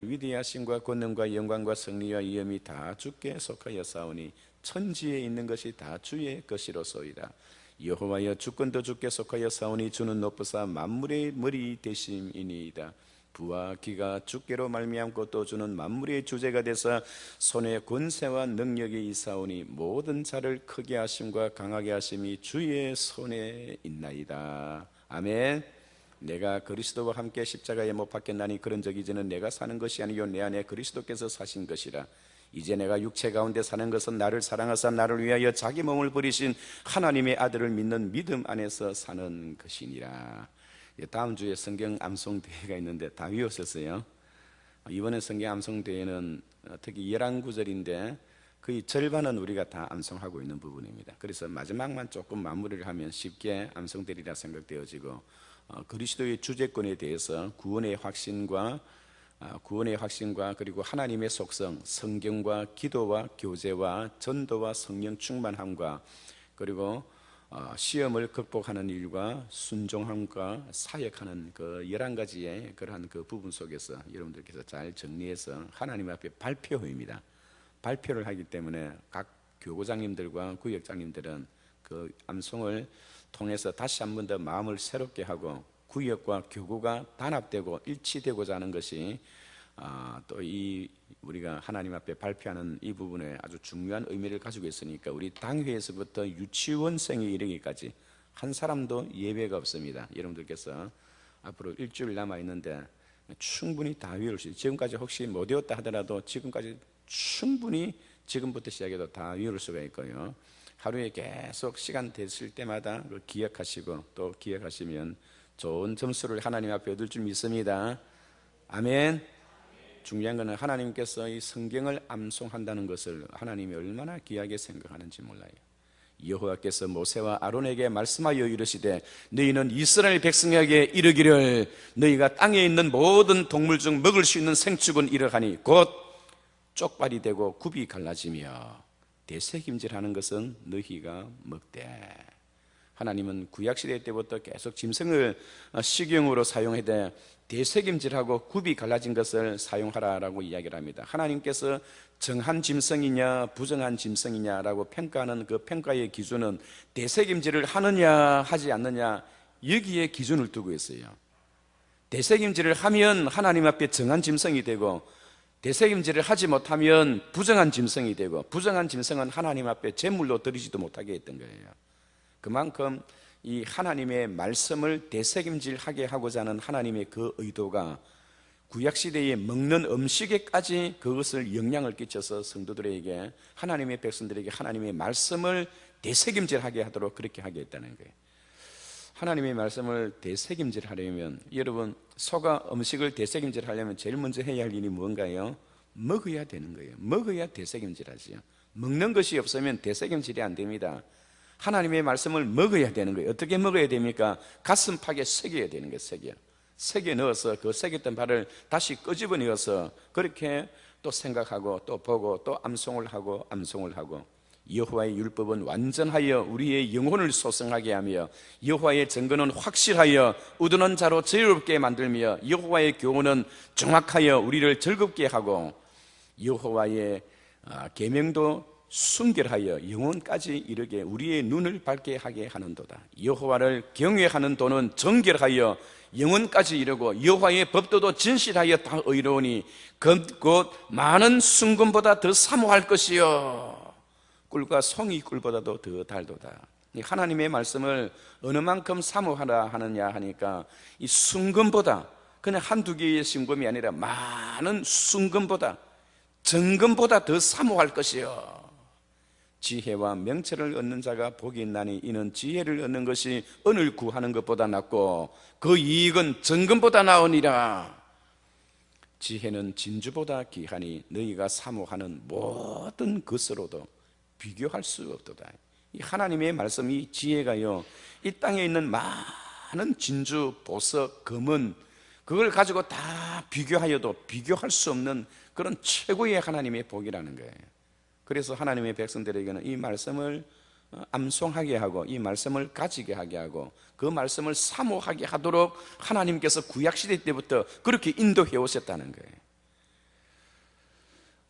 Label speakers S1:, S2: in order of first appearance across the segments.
S1: 위대하심과 권능과 영광과 승리와 위엄이 다 주께 속하여 사오니 천지에 있는 것이 다 주의 것이로소이다. 여호와여 주권도 주께 속하여 사오니 주는 높으사 만물의 머리 되심이니이다. 부와 기가 주께로 말미암고 또 주는 만물의 주제가 되사 손에 권세와 능력이 있사오니 모든 자를 크게 하심과 강하게 하심이 주의 손에 있나이다. 아멘. 내가 그리스도와 함께 십자가에 못 박혔나니 그런 적 이제는 내가 사는 것이 아니요 내 안에 그리스도께서 사신 것이라. 이제 내가 육체 가운데 사는 것은 나를 사랑하사 나를 위하여 자기 몸을 버리신 하나님의 아들을 믿는 믿음 안에서 사는 것이니라. 다음 주에 성경 암송 대회가 있는데 다 외우셨어요? 이번에 성경 암송 대회는 특히 11구절인데 거의 절반은 우리가 다 암송하고 있는 부분입니다. 그래서 마지막만 조금 마무리를 하면 쉽게 암송되리라 생각되어지고, 그리스도의 주재권에 대해서 구원의 확신과 그리고 하나님의 속성, 성경과 기도와 교제와 전도와 성령 충만함과 그리고 시험을 극복하는 일과 순종함과 사역하는 그 11가지의 그러한 그 부분 속에서 여러분들께서 잘 정리해서 하나님 앞에 발표입니다. 발표를 하기 때문에 각 교구장님들과 구역장님들은 그 암송을 통해서 다시 한 번 더 마음을 새롭게 하고 구역과 교구가 단합되고 일치되고자 하는 것이 또 이 우리가 하나님 앞에 발표하는 이 부분에 아주 중요한 의미를 가지고 있으니까 우리 당회에서부터 유치원생에 이르기까지 한 사람도 예외가 없습니다. 여러분들께서 앞으로 일주일 남아 있는데 충분히 다 외울 수 있어요. 지금까지 혹시 못 외웠다 하더라도 지금까지 충분히 지금부터 시작해도 다 외울 수가 있고요. 하루에 계속 시간 되실 때마다 기억하시고 또 기억하시면 좋은 점수를 하나님 앞에 얻을 줄 믿습니다. 아멘. 중요한 것은 하나님께서 이 성경을 암송한다는 것을 하나님이 얼마나 귀하게 생각하는지 몰라요. 여호와께서 모세와 아론에게 말씀하여 이르시되 너희는 이스라엘 백성에게 이르기를 너희가 땅에 있는 모든 동물 중 먹을 수 있는 생축은 이러하니 곧 쪽발이 되고 굽이 갈라지며 대책임질하는 것은 너희가 먹되. 하나님은 구약시대 때부터 계속 짐승을 식용으로 사용해대 대책임질하고 굽이 갈라진 것을 사용하라라고 이야기를 합니다. 하나님께서 정한 짐승이냐 부정한 짐승이냐라고 평가하는 그 평가의 기준은 대책임질을 하느냐 하지 않느냐 여기에 기준을 두고 있어요. 대책임질을 하면 하나님 앞에 정한 짐승이 되고 대책임질을 하지 못하면 부정한 짐승이 되고 부정한 짐승은 하나님 앞에 제물로 드리지도 못하게 했던 거예요. 그만큼 이 하나님의 말씀을 대책임질하게 하고자 하는 하나님의 그 의도가 구약시대에 먹는 음식에까지 그것을 영향을 끼쳐서 성도들에게 하나님의 백성들에게 하나님의 말씀을 대책임질하게 하도록 그렇게 하게 했다는 거예요. 하나님의 말씀을 대책임질하려면 여러분 소가 음식을 대책임질하려면 제일 먼저 해야 할 일이 뭔가요? 먹어야 되는 거예요. 먹어야 대책임질하지요. 먹는 것이 없으면 대책임질이 안 됩니다. 하나님의 말씀을 먹어야 되는 거예요. 어떻게 먹어야 됩니까? 가슴팍에 새겨야 되는 거예요. 새겨 넣어서 그 새겼던 발을 다시 끄집어내어서 그렇게 또 생각하고 또 보고 또 암송을 하고 여호와의 율법은 완전하여 우리의 영혼을 소성하게 하며 여호와의 증거는 확실하여 우둔한 자로 자유롭게 만들며 여호와의 교훈은 정확하여 우리를 즐겁게 하고 여호와의 계명도 순결하여 영혼까지 이르게 우리의 눈을 밝게 하게 하는도다. 여호와를 경외하는 도는 정결하여 영혼까지 이르고 여호와의 법도도 진실하여 다 의로우니 곧 많은 순금보다 더 사모할 것이요 꿀과 송이 꿀보다도 더 달도다. 하나님의 말씀을 어느 만큼 사모하라 하느냐 하니까 이 순금보다 그냥 한두 개의 순금이 아니라 많은 순금보다 정금보다 더 사모할 것이요 지혜와 명철을 얻는 자가 복이 있나니 이는 지혜를 얻는 것이 은을 구하는 것보다 낫고 그 이익은 정금보다 나으니라. 지혜는 진주보다 귀하니 너희가 사모하는 모든 것으로도 비교할 수 없도다. 이 하나님의 말씀이 지혜가요 이 땅에 있는 많은 진주, 보석, 금은 그걸 가지고 다 비교하여도 비교할 수 없는 그런 최고의 하나님의 복이라는 거예요. 그래서 하나님의 백성들에게는 이 말씀을 암송하게 하고 이 말씀을 가지게 하게 하고 그 말씀을 사모하게 하도록 하나님께서 구약시대 때부터 그렇게 인도해 오셨다는 거예요.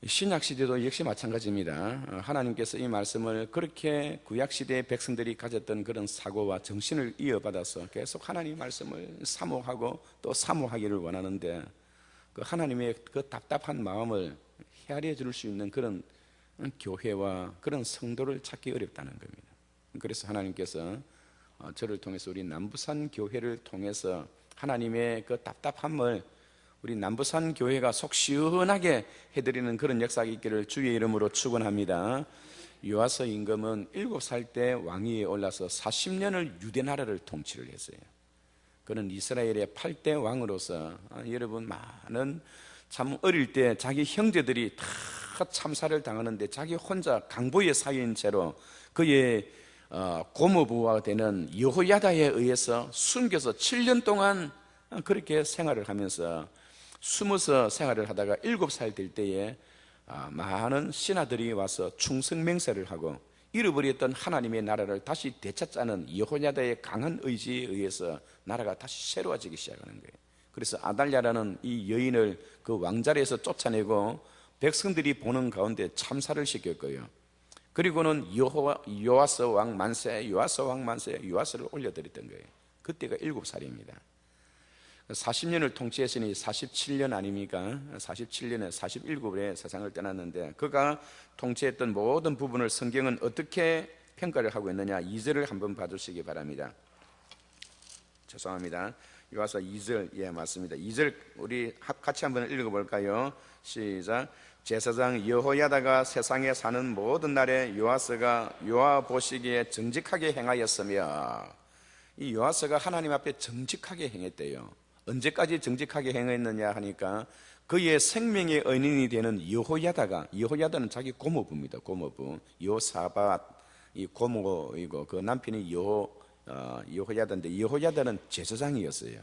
S1: 신약 시대도 역시 마찬가지입니다. 하나님께서 이 말씀을 그렇게 구약 시대의 백성들이 가졌던 그런 사고와 정신을 이어받아서 계속 하나님 말씀을 사모하고 또 사모하기를 원하는데, 그 하나님의 그 답답한 마음을 헤아려 줄 수 있는 그런 교회와 그런 성도를 찾기 어렵다는 겁니다. 그래서 하나님께서 저를 통해서 우리 남부산 교회를 통해서 하나님의 그 답답함을 우리 남부산 교회가 속 시원하게 해드리는 그런 역사가 있기를 주의 이름으로 축원합니다. 요아서 임금은 7살 때 왕위에 올라서 40년을 유대 나라를 통치를 했어요. 그는 이스라엘의 8대 왕으로서 여러분 많은 참 어릴 때 자기 형제들이 다 참사를 당하는데 자기 혼자 강보의 사위인 채로 그의 고모부가 되는 여호야다에 의해서 숨겨서 7년 동안 그렇게 생활을 하면서 숨어서 생활을 하다가 7살 될 때에 많은 신하들이 와서 충성맹세를 하고 잃어버렸던 하나님의 나라를 다시 되찾자는 여호야다의 강한 의지에 의해서 나라가 다시 새로워지기 시작하는 거예요. 그래서 아달랴라는 이 여인을 그 왕자리에서 쫓아내고 백성들이 보는 가운데 참사를 시켰고요. 그리고는 요아서 왕 만세, 요아서 왕 만세, 요아서를 올려드렸던 거예요. 그때가 7살입니다. 40년을 통치했으니 47년 아닙니까? 47년에 47에 세상을 떠났는데, 그가 통치했던 모든 부분을 성경은 어떻게 평가를 하고 있느냐, 2절을 한번 봐주시기 바랍니다. 죄송합니다. 요아서 2절, 예 맞습니다. 2절 우리 같이 한번 읽어볼까요? 시작. 제사장 여호야다가 세상에 사는 모든 날에 요아서가 요아 보시기에 정직하게 행하였으며, 이 요아서가 하나님 앞에 정직하게 행했대요. 언제까지 정직하게 행했느냐 하니까 그의 생명의 은인이 되는 여호야다는 자기 고모부입니다. 고모부 여사밧, 이 고모이고 그 남편이 여호야다인데 여호야다는 제사장이었어요.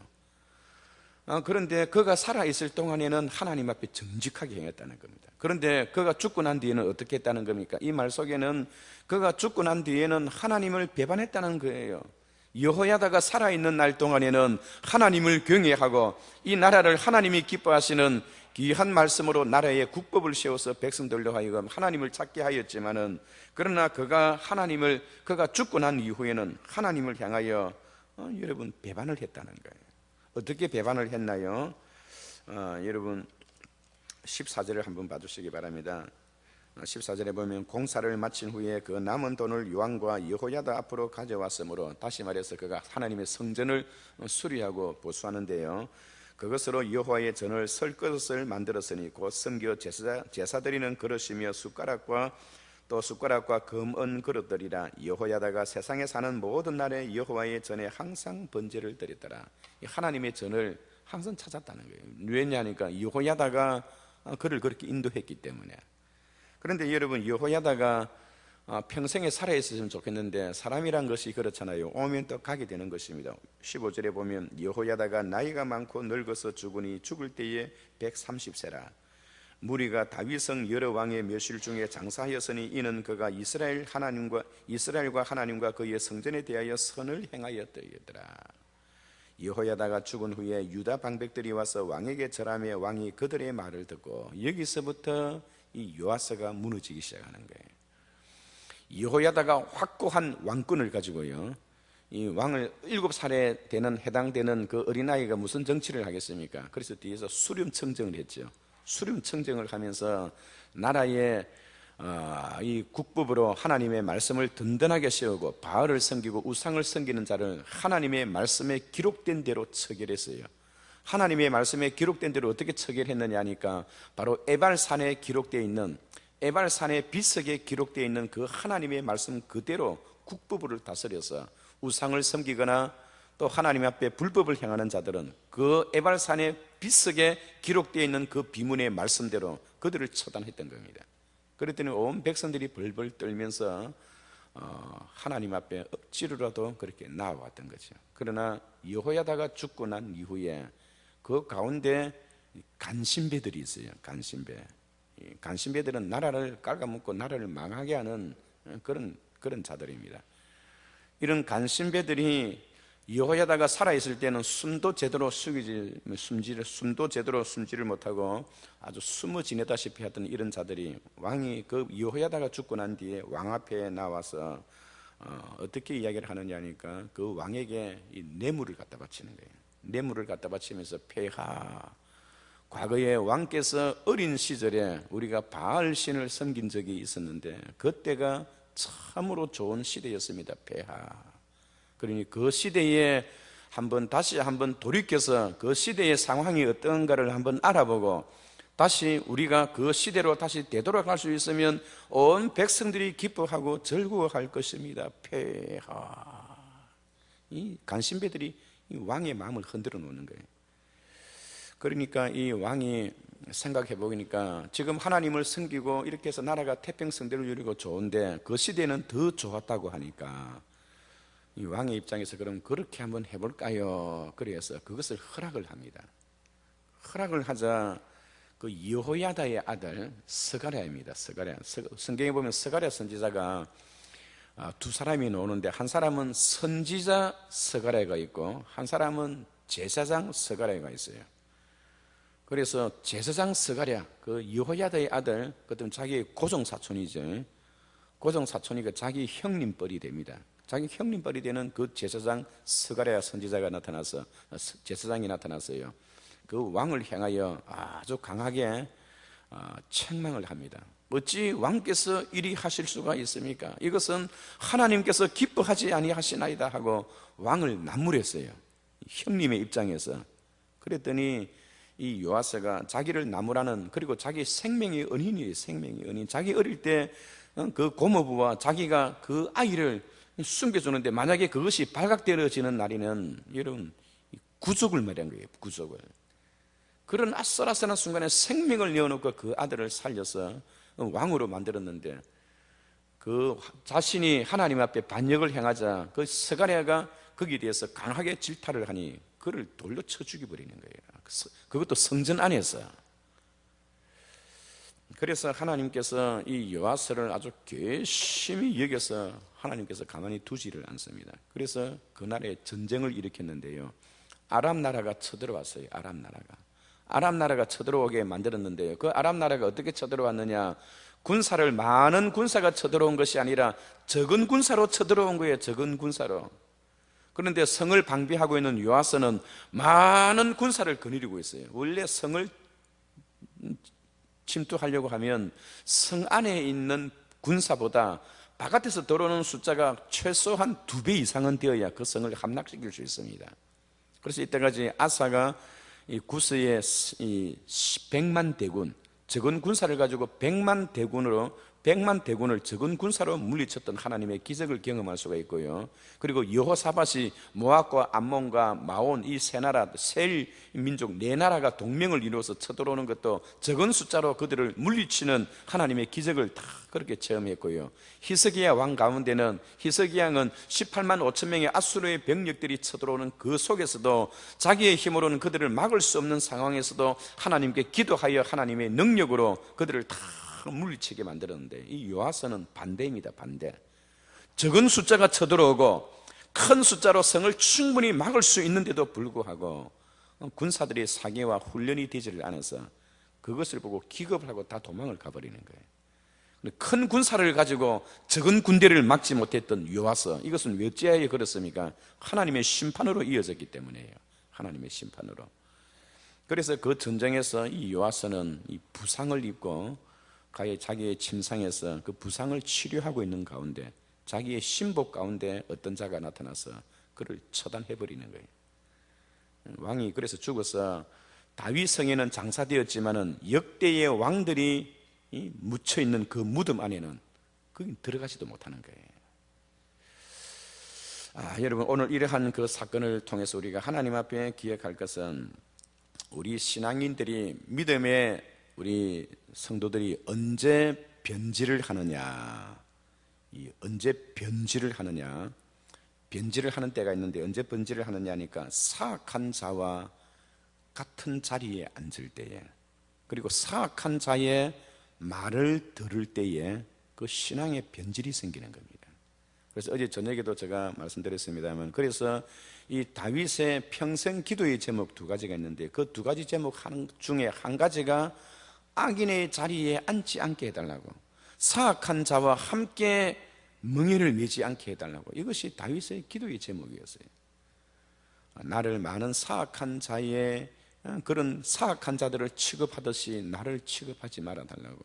S1: 그런데 그가 살아있을 동안에는 하나님 앞에 정직하게 행했다는 겁니다. 그런데 그가 죽고 난 뒤에는 어떻게 했다는 겁니까? 이 말 속에는 그가 죽고 난 뒤에는 하나님을 배반했다는 거예요. 여호야다가 살아있는 날 동안에는 하나님을 경외하고 이 나라를 하나님이 기뻐하시는 귀한 말씀으로 나라의 국법을 세워서 백성들로 하여금 하나님을 찾게 하였지만은, 그러나 그가 죽고 난 이후에는 하나님을 향하여 여러분 배반을 했다는 거예요. 어떻게 배반을 했나요? 여러분 14절을 한번 봐주시기 바랍니다. 14절에 보면 공사를 마친 후에 그 남은 돈을 요왕과 여호야다 앞으로 가져왔으므로, 다시 말해서 그가 하나님의 성전을 수리하고 보수하는데요, 그것으로 여호와의 전을 설 그릇을 만들었으니 곧 성교 제사 드리는 그릇이며 숟가락과 금은 그릇들이라. 여호야다가 세상에 사는 모든 날에 여호와의 전에 항상 번제를 드렸더라. 하나님의 전을 항상 찾았다는 거예요. 왜냐하니까 여호야다가 그를 그렇게 인도했기 때문에. 그런데 여러분, 여호야다가 평생에 살아있었으면 좋겠는데 사람이란 것이 그렇잖아요. 오면 또 가게 되는 것입니다. 15절에 보면 여호야다가 나이가 많고 늙어서 죽으니 죽을 때에 130세라. 무리가 다윗성 여러 왕의 묘실 중에 장사하였으니 이는 그가 이스라엘과 하나님과 그의 성전에 대하여 선을 행하였더라. 여호야다가 죽은 후에 유다 방백들이 와서 왕에게 절하며 왕이 그들의 말을 듣고, 여기서부터 이 요아서가 무너지기 시작하는 거예요. 여호야다가 확고한 왕권을 가지고요, 이 왕을 7살에 해당되는 그 어린아이가 무슨 정치를 하겠습니까? 그래서 뒤에서 수렴청정을 했죠. 수렴청정을 하면서 나라의 이 국법으로 하나님의 말씀을 든든하게 세우고 바알을 섬기고 우상을 섬기는 자를 하나님의 말씀에 기록된 대로 처결했어요. 하나님의 말씀에 기록된 대로 어떻게 처결했느냐 하니까 바로 에발산에 기록되어 있는, 에발산의 비석에 기록되어 있는 그 하나님의 말씀 그대로 국법을 다스려서 우상을 섬기거나 또 하나님 앞에 불법을 행하는 자들은 그 에발산의 비석에 기록되어 있는 그 비문의 말씀대로 그들을 처단했던 겁니다. 그랬더니 온 백성들이 벌벌 떨면서 하나님 앞에 억지로라도 그렇게 나아왔던 거죠. 그러나 여호야다가 죽고 난 이후에 그 가운데 간신배들이 있어요. 간신배들은 나라를 깔아먹고 나라를 망하게 하는 그런 자들입니다. 이런 간신배들이 여호야다가 살아있을 때는 숨도 제대로 숨지를 못하고 아주 숨어 지내다시피 하던 이런 자들이 왕이 그 여호야다가 죽고 난 뒤에 왕 앞에 나와서 어떻게 이야기를 하느냐 하니까 그 왕에게 이 뇌물을 갖다 바치는 거예요. 뇌물을 갖다 바치면서 폐하, 과거에 왕께서 어린 시절에 우리가 바알 신을 섬긴 적이 있었는데 그때가 참으로 좋은 시대였습니다. 폐하. 그러니 그 시대에 다시 한번 돌이켜서 그 시대의 상황이 어떤가를 한번 알아보고 다시 우리가 그 시대로 다시 되돌아갈 수 있으면 온 백성들이 기뻐하고 즐거워할 것입니다. 폐하. 이 간신배들이 이 왕의 마음을 흔들어 놓는 거예요. 그러니까 이 왕이 생각해 보니까 지금 하나님을 섬기고 이렇게 해서 나라가 태평성대로 이루고 좋은데 그 시대는 더 좋았다고 하니까 이 왕의 입장에서 그럼 그렇게 한번 해볼까요? 그래서 그것을 허락을 합니다. 허락을 하자 그 여호야다의 아들 스가랴입니다. 스가랴. 성경에 보면 스가랴 선지자가 두 사람이 나오는데 한 사람은 선지자 스가랴가 있고 한 사람은 제사장 스가랴가 있어요. 그래서 제사장 스가랴, 그 여호야다의 아들, 그때 자기의 고종사촌이죠. 고종사촌이 그 자기 형님뻘이 됩니다. 자기 형님뻘이 되는 그 제사장 스가랴 선지자가 나타나서 제사장이 나타났어요. 그 왕을 향하여 아주 강하게 책망을 합니다. 어찌 왕께서 이리 하실 수가 있습니까? 이것은 하나님께서 기뻐하지 아니하시나이다 하고 왕을 나무랬어요. 형님의 입장에서. 그랬더니 이 요아스가 자기를 나무라는, 그리고 자기 생명의 은인이에요. 생명의 은인. 자기 어릴 때 그 고모부와 자기가 그 아이를 숨겨주는데 만약에 그것이 발각되어지는 날에는 여러분 구속을 말한 거예요. 구속을. 그런 아슬아슬한 순간에 생명을 내어놓고 그 아들을 살려서 왕으로 만들었는데 그 자신이 하나님 앞에 반역을 행하자 그 스가랴가 거기에 대해서 강하게 질타를 하니 그를 돌로 쳐 죽여버리는 거예요. 그것도 성전 안에서. 그래서 하나님께서 이 요아스를 아주 괘씸히 여겨서 하나님께서 가만히 두지를 않습니다. 그래서 그날에 전쟁을 일으켰는데요, 아람 나라가 쳐들어왔어요. 아람 나라가 쳐들어오게 만들었는데요, 그 아람 나라가 어떻게 쳐들어왔느냐, 많은 군사가 쳐들어온 것이 아니라 적은 군사로 쳐들어온 거예요. 적은 군사로. 그런데 성을 방비하고 있는 요아스는 많은 군사를 거느리고 있어요. 원래 성을 침투하려고 하면 성 안에 있는 군사보다 바깥에서 들어오는 숫자가 최소한 2배 이상은 되어야 그 성을 함락시킬 수 있습니다. 그래서 이때까지 아사가 이 구스의 100만 대군, 적은 군사를 가지고 100만 대군을 적은 군사로 물리쳤던 하나님의 기적을 경험할 수가 있고요. 그리고 여호사밧이 모압과 암몬과 마온 이 세 나라, 세 민족 네 나라가 동맹을 이루어서 쳐들어오는 것도 적은 숫자로 그들을 물리치는 하나님의 기적을 다 그렇게 체험했고요. 히스기야 왕 가운데는 히스기야 왕은 18만 5천 명의 아수르의 병력들이 쳐들어오는 그 속에서도 자기의 힘으로는 그들을 막을 수 없는 상황에서도 하나님께 기도하여 하나님의 능력으로 그들을 다 물리치게 만들었는데 이 요아스는 반대입니다. 반대. 적은 숫자가 쳐들어오고 큰 숫자로 성을 충분히 막을 수 있는데도 불구하고 군사들의 사계와 훈련이 되지를 않아서 그것을 보고 기겁을 하고 다 도망을 가버리는 거예요. 큰 군사를 가지고 적은 군대를 막지 못했던 요아스, 이것은 왜 어찌하여 그렇습니까? 하나님의 심판으로 이어졌기 때문이에요. 하나님의 심판으로. 그래서 그 전쟁에서 이 요아스는 이 부상을 입고 자기의 침상에서 그 부상을 치료하고 있는 가운데 자기의 신복 가운데 어떤 자가 나타나서 그를 처단해버리는 거예요. 왕이 그래서 죽어서 다윗 성에는 장사되었지만은 역대의 왕들이 묻혀있는 그 무덤 안에는 거기 들어가지도 못하는 거예요. 여러분, 오늘 이러한 그 사건을 통해서 우리가 하나님 앞에 기억할 것은 우리 신앙인들이 믿음의 우리 성도들이 언제 변질을 하느냐, 언제 변질을 하느냐, 변질을 하는 때가 있는데 언제 변질을 하느냐 하니까 사악한 자와 같은 자리에 앉을 때에, 그리고 사악한 자의 말을 들을 때에 그 신앙의 변질이 생기는 겁니다. 그래서 어제 저녁에도 제가 말씀드렸습니다만, 그래서 이 다윗의 평생 기도의 제목 두 가지가 있는데, 그 두 가지 제목 중에 한 가지가 악인의 자리에 앉지 않게 해달라고, 사악한 자와 함께 멍에를 매지 않게 해달라고, 이것이 다윗의 기도의 제목이었어요. 나를 많은 사악한 자의 그런 사악한 자들을 취급하듯이 나를 취급하지 말아달라고.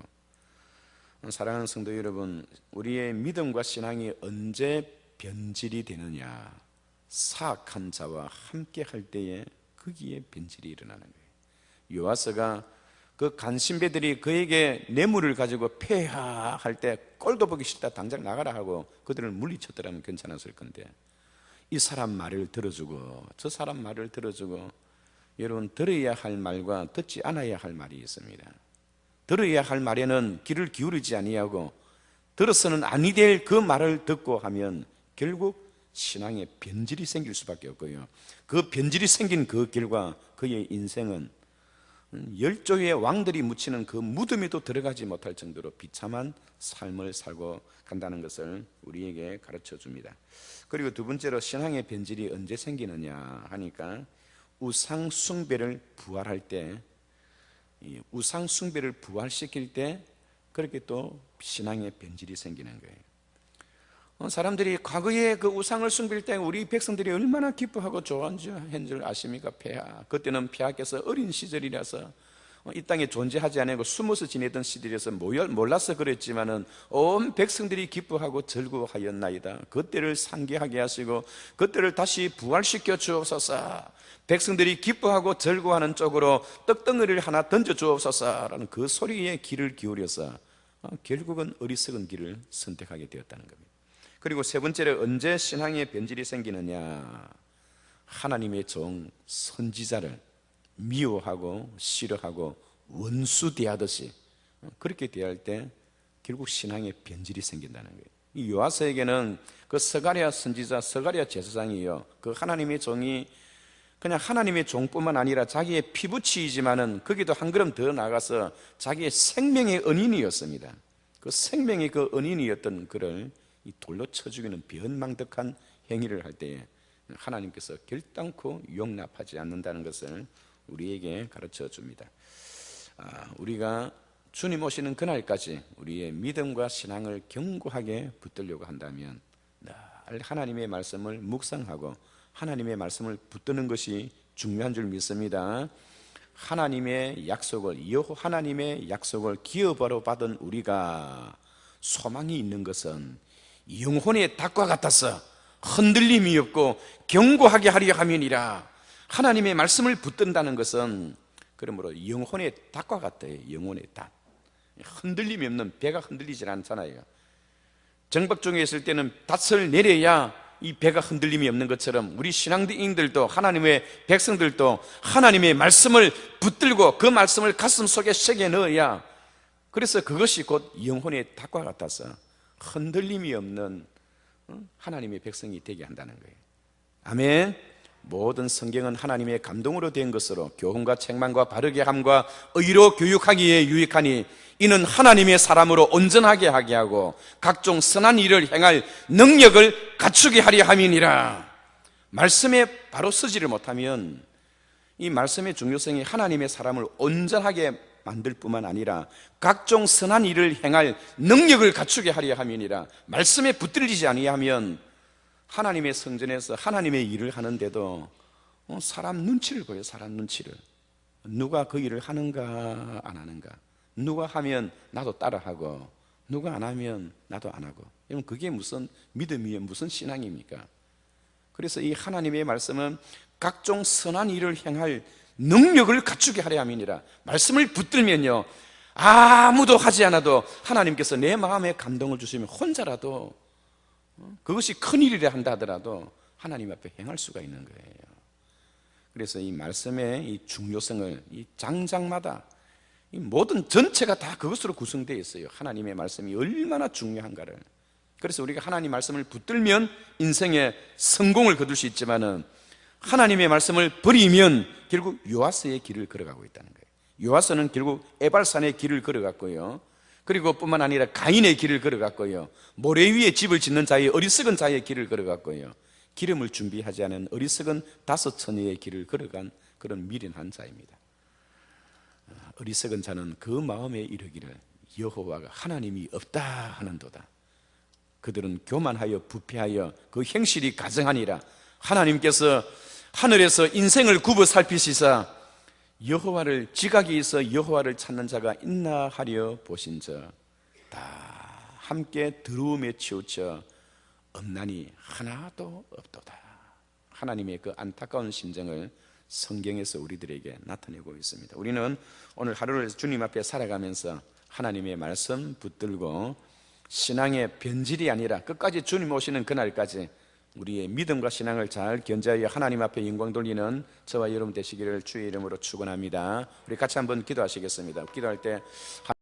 S1: 사랑하는 성도 여러분, 우리의 믿음과 신앙이 언제 변질이 되느냐? 사악한 자와 함께 할 때에 거기에 변질이 일어나는 거예요. 요아스가 그 간신배들이 그에게 뇌물을 가지고 폐하할 때 꼴도 보기 싫다, 당장 나가라 하고 그들을 물리쳤더라면 괜찮았을 건데, 이 사람 말을 들어주고 저 사람 말을 들어주고, 여러분, 들어야 할 말과 듣지 않아야 할 말이 있습니다. 들어야 할 말에는 귀를 기울이지 아니하고 들어서는 아니 될 그 말을 듣고 하면 결국 신앙에 변질이 생길 수밖에 없고요. 그 변질이 생긴 그 결과 그의 인생은 열조의 왕들이 묻히는 그 무덤에도 들어가지 못할 정도로 비참한 삶을 살고 간다는 것을 우리에게 가르쳐 줍니다. 그리고 두 번째로 신앙의 변질이 언제 생기느냐 하니까, 우상 숭배를 부활할 때, 우상 숭배를 부활시킬 때 그렇게 또 신앙의 변질이 생기는 거예요. 사람들이 과거에 그 우상을 숭배할 때 우리 백성들이 얼마나 기뻐하고 좋아한 줄 아십니까? 폐하. 그때는 폐하께서 어린 시절이라서 이 땅에 존재하지 않고 숨어서 지내던 시절에서 몰라서 그랬지만은 온 백성들이 기뻐하고 즐거워하였나이다. 그때를 상기하게 하시고 그때를 다시 부활시켜 주옵소서. 백성들이 기뻐하고 즐거워하는 쪽으로 떡덩어리를 하나 던져 주옵소서라는 그 소리에 귀를 기울여서 결국은 어리석은 길을 선택하게 되었다는 겁니다. 그리고 세 번째로 언제 신앙의 변질이 생기느냐? 하나님의 종 선지자를 미워하고 싫어하고 원수 대하듯이 그렇게 대할 때 결국 신앙의 변질이 생긴다는 거예요. 이 요아스에게는 그 스가랴 선지자, 스가랴 제사장이요, 그 하나님의 종이 그냥 하나님의 종뿐만 아니라 자기의 피부치이지만은 거기도 한 걸음 더 나가서 자기의 생명의 은인이었습니다. 그 생명의 그 은인이었던 그를 이 돌로 쳐 죽이는 변망덕한 행위를 할 때에 하나님께서 결단코 용납하지 않는다는 것을 우리에게 가르쳐 줍니다. 우리가 주님 오시는 그날까지 우리의 믿음과 신앙을 견고하게 붙들려고 한다면 늘 하나님의 말씀을 묵상하고 하나님의 말씀을 붙드는 것이 중요한 줄 믿습니다. 하나님의 약속을, 하나님의 약속을 기업으로 받은 우리가 소망이 있는 것은 영혼의 닭과 같아서 흔들림이 없고 견고하게 하려 함이니라. 하나님의 말씀을 붙든다는 것은 그러므로 영혼의 닭과 같아요. 영혼의 닭. 흔들림이 없는, 배가 흔들리질 않잖아요. 정박 중에 있을 때는 닷을 내려야 이 배가 흔들림이 없는 것처럼 우리 신앙인들도, 하나님의 백성들도 하나님의 말씀을 붙들고 그 말씀을 가슴 속에 새겨 넣어야, 그래서 그것이 곧 영혼의 닭과 같아서 흔들림이 없는 하나님의 백성이 되게 한다는 거예요. 아멘. 모든 성경은 하나님의 감동으로 된 것으로 교훈과 책망과 바르게 함과 의로 교육하기에 유익하니 이는 하나님의 사람으로 온전하게 하게 하고 각종 선한 일을 행할 능력을 갖추게 하려 함이니라. 말씀에 바로 서지를 못하면 이 말씀의 중요성이 하나님의 사람을 온전하게 만들 뿐만 아니라 각종 선한 일을 행할 능력을 갖추게 하려 함이니라. 말씀에 붙들리지 아니하면 하나님의 성전에서 하나님의 일을 하는데도 사람 눈치를 보여요. 사람 눈치를. 누가 그 일을 하는가 안 하는가, 누가 하면 나도 따라하고 누가 안 하면 나도 안 하고. 여러분, 그게 무슨 믿음이에요? 무슨 신앙입니까? 그래서 이 하나님의 말씀은 각종 선한 일을 행할 능력을 갖추게 하려 함이니라. 말씀을 붙들면요, 아무도 하지 않아도 하나님께서 내 마음에 감동을 주시면 혼자라도, 그것이 큰일이라 한다 하더라도 하나님 앞에 행할 수가 있는 거예요. 그래서 이 말씀의 이 중요성을 이 장장마다 이 모든 전체가 다 그것으로 구성되어 있어요. 하나님의 말씀이 얼마나 중요한가를. 그래서 우리가 하나님 말씀을 붙들면 인생에 성공을 거둘 수 있지만은 하나님의 말씀을 버리면 결국 요아스의 길을 걸어가고 있다는 거예요. 요아스는 결국 에발산의 길을 걸어갔고요, 그리고 뿐만 아니라 가인의 길을 걸어갔고요, 모래 위에 집을 짓는 자의 어리석은 자의 길을 걸어갔고요, 기름을 준비하지 않은 어리석은 5처녀의 길을 걸어간 그런 미련한 자입니다. 어리석은 자는 그 마음에 이르기를 여호와가 하나님이 없다 하는도다. 그들은 교만하여 부패하여 그 행실이 가증하니라. 하나님께서 하늘에서 인생을 굽어 살피시사 여호와를, 지각이 있어 여호와를 찾는 자가 있나 하려 보신저 다 함께 더러움에 치우쳐 없나니 하나도 없도다. 하나님의 그 안타까운 심정을 성경에서 우리들에게 나타내고 있습니다. 우리는 오늘 하루를 주님 앞에 살아가면서 하나님의 말씀 붙들고 신앙의 변질이 아니라 끝까지 주님 오시는 그날까지 우리의 믿음과 신앙을 잘 견제하여 하나님 앞에 영광 돌리는 저와 여러분 되시기를 주의 이름으로 축원합니다. 우리 같이 한번 기도하시겠습니다. 기도할 때